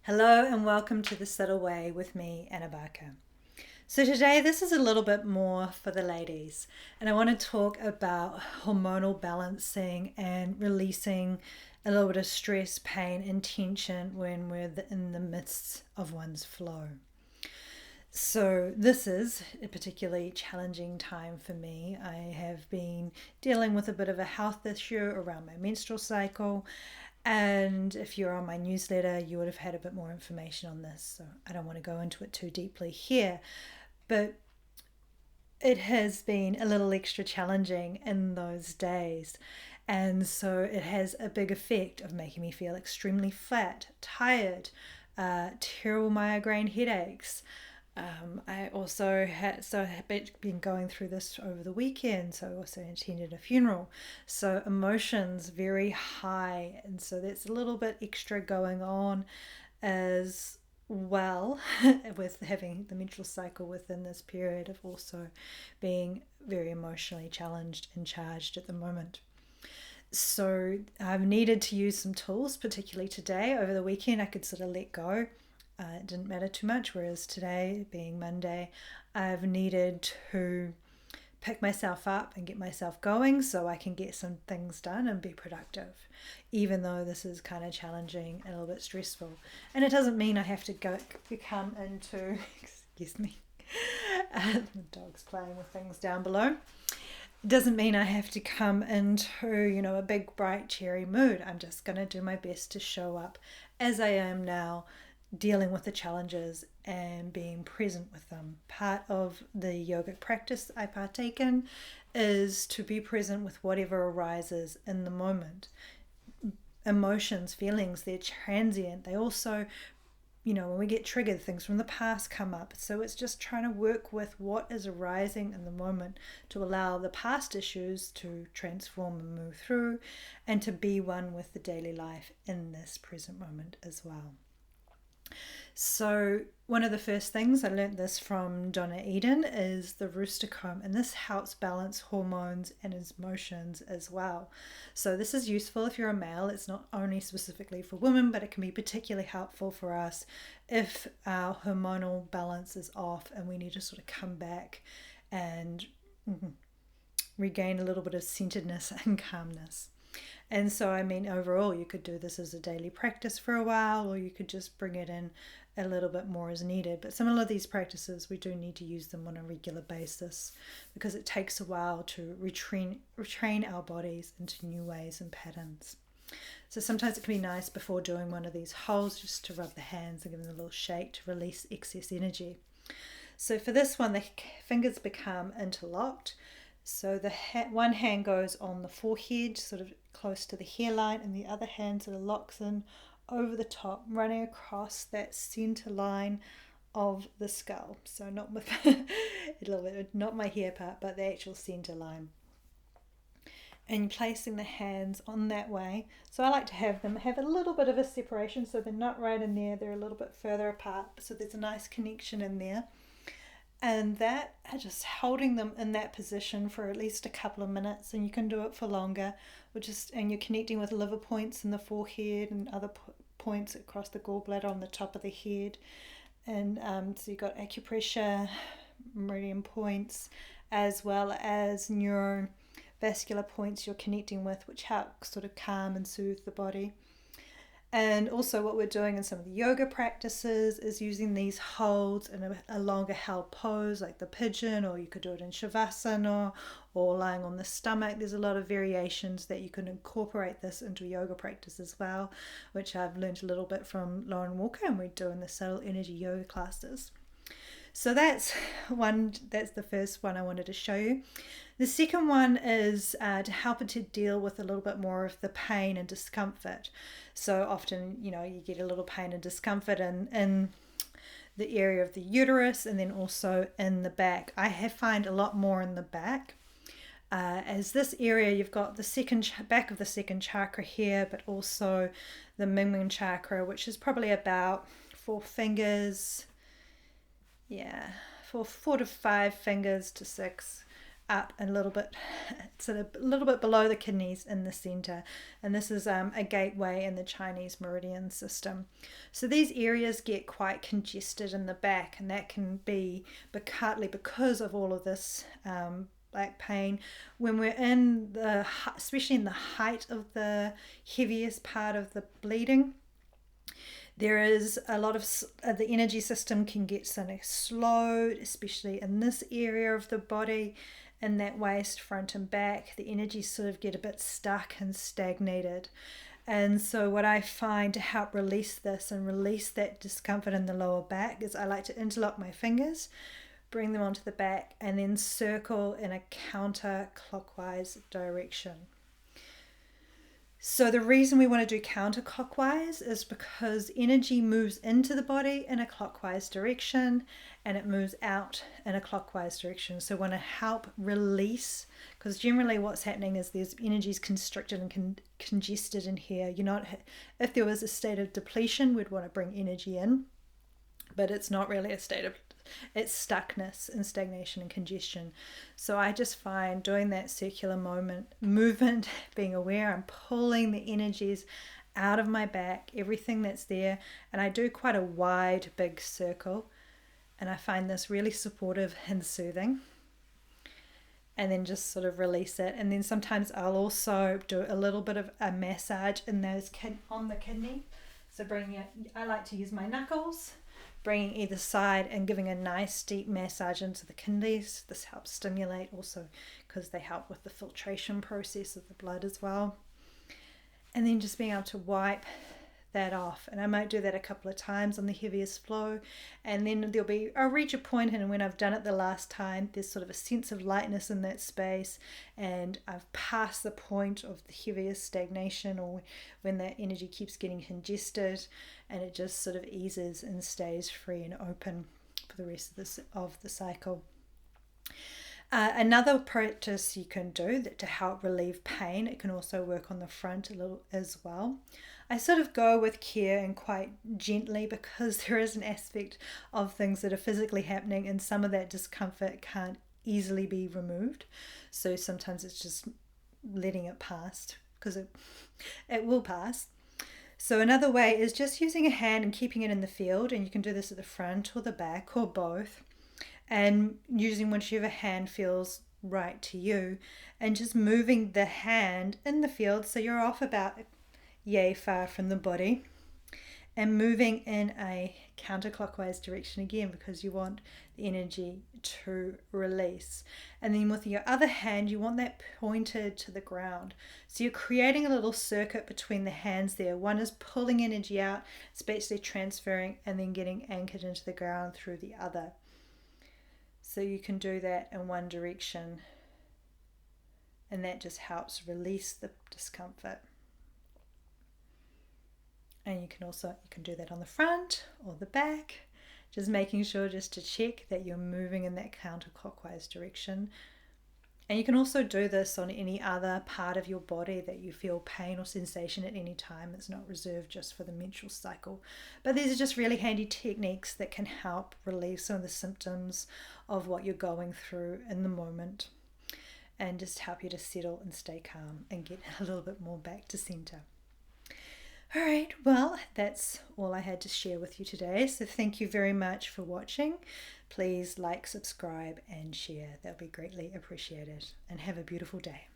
Hello and welcome to The Subtle Way with me, Anna Barker. So today this is a little bit more for the ladies, and I want to talk about hormonal balancing and releasing a little bit of stress, pain and tension when we're in the midst of one's flow. So this is a particularly challenging time for me. I have been dealing with a bit of a health issue around my menstrual cycle, and if you're on my newsletter, you would have had a bit more information on this. So I don't want to go into it too deeply here, but it has been a little extra challenging in those days. And so it has a big effect of making me feel extremely flat, tired, terrible migraine headaches. I also had been going through this over the weekend, so I also attended a funeral. So emotions very high, and so that's a little bit extra going on as well with having the menstrual cycle within this period of also being very emotionally challenged and charged at the moment. So I've needed to use some tools, particularly today. Over the weekend, I could sort of let go. It didn't matter too much, whereas today, being Monday, I've needed to pick myself up and get myself going so I can get some things done and be productive, even though this is kind of challenging and a little bit stressful. And it doesn't mean I have to come into, excuse me, the dog's playing with things down below. It doesn't mean I have to come into, a big, bright, cheery mood. I'm just going to do my best to show up as I am now, dealing with the challenges and being present with them. Part of the yogic practice I partake in is to be present with whatever arises in the moment. Emotions, feelings, they're transient. They also, when we get triggered, things from the past come up. So it's just trying to work with what is arising in the moment to allow the past issues to transform and move through, and to be one with the daily life in this present moment as well. So one of the first things I learned this from Donna Eden is the rooster comb, and this helps balance hormones and emotions as well. So this is useful if you're a male. It's not only specifically for women, but it can be particularly helpful for us if our hormonal balance is off and we need to sort of come back and regain a little bit of centeredness and calmness. And so, overall, you could do this as a daily practice for a while, or you could just bring it in a little bit more as needed. But some of these practices, we do need to use them on a regular basis because it takes a while to retrain our bodies into new ways and patterns. So sometimes it can be nice before doing one of these holds just to rub the hands and give them a little shake to release excess energy. So for this one, the fingers become interlocked. So the one hand goes on the forehead, sort of close to the hairline, and the other hand sort of locks in over the top, running across that center line of the skull. So not with a little bit, not my hair part, but the actual center line. And placing the hands on that way. So I like to have them have a little bit of a separation, so they're not right in there, they're a little bit further apart, so there's a nice connection in there. And that, just holding them in that position for at least a couple of minutes, and you can do it for longer, and you're connecting with liver points in the forehead and other points across the gallbladder on the top of the head. And so you've got acupressure, meridian points, as well as neurovascular points you're connecting with, which help sort of calm and soothe the body. And also what we're doing in some of the yoga practices is using these holds in a longer held pose like the pigeon, or you could do it in shavasana or lying on the stomach. There's a lot of variations that you can incorporate this into yoga practice as well, which I've learned a little bit from Lauren Walker, and we do in the subtle energy yoga classes. So that's the first one I wanted to show you. The second one is to help it to deal with a little bit more of the pain and discomfort. So often, you get a little pain and discomfort in the area of the uterus, and then also in the back. I find a lot more in the back. As this area, you've got the back of the second chakra here, but also the Ming chakra, which is probably about 4 fingers. Yeah, for 4 to 5 fingers to 6 up a little bit, sort of a little bit below the kidneys in the center. And this is a gateway in the Chinese meridian system. So these areas get quite congested in the back, and that can be partly because of all of this back pain. When we're in the, especially in the height of the heaviest part of the bleeding, there is a lot of the energy system can get sort of slowed, especially in this area of the body, in that waist, front and back. The energy sort of get a bit stuck and stagnated. And so what I find to help release this and release that discomfort in the lower back is I like to interlock my fingers, bring them onto the back, and then circle in a counterclockwise direction. So the reason we want to do counterclockwise is because energy moves into the body in a clockwise direction and it moves out in a clockwise direction. So we want to help release, because generally what's happening is there's energy's constricted and congested in here. If there was a state of depletion, we'd want to bring energy in, but it's not really a state of, it's stuckness and stagnation and congestion. So I just find doing that circular movement, being aware, I'm pulling the energies out of my back, everything that's there, and I do quite a wide, big circle, and I find this really supportive and soothing. And then just sort of release it. And then sometimes I'll also do a little bit of a massage in those on the kidney. So I like to use my knuckles, bringing either side and giving a nice deep massage into the kidneys. This helps stimulate also because they help with the filtration process of the blood as well. And then just being able to wipe that off. And I might do that a couple of times on the heaviest flow. And then I'll reach a point, and when I've done it the last time, there's sort of a sense of lightness in that space. And I've passed the point of the heaviest stagnation, or when that energy keeps getting congested, and it just sort of eases and stays free and open for the rest of the cycle. Another practice you can do to help relieve pain, it can also work on the front a little as well. I sort of go with care and quite gently, because there is an aspect of things that are physically happening and some of that discomfort can't easily be removed. So sometimes it's just letting it pass, because it will pass. So another way is just using a hand and keeping it in the field, and you can do this at the front or the back or both, and using whichever hand feels right to you, and just moving the hand in the field so you're off about yay far from the body, and moving in a counterclockwise direction again, because you want the energy to release. And then with your other hand, you want that pointed to the ground. So you're creating a little circuit between the hands there. One is pulling energy out, it's basically transferring and then getting anchored into the ground through the other. So you can do that in one direction, and that just helps release the discomfort. And you can do that on the front or the back, just making sure just to check that you're moving in that counterclockwise direction. And you can also do this on any other part of your body that you feel pain or sensation at any time. It's not reserved just for the menstrual cycle. But these are just really handy techniques that can help relieve some of the symptoms of what you're going through in the moment, and just help you to settle and stay calm and get a little bit more back to center. All right, well, that's all I had to share with you today. So thank you very much for watching. Please like, subscribe, and share. That would be greatly appreciated. And have a beautiful day.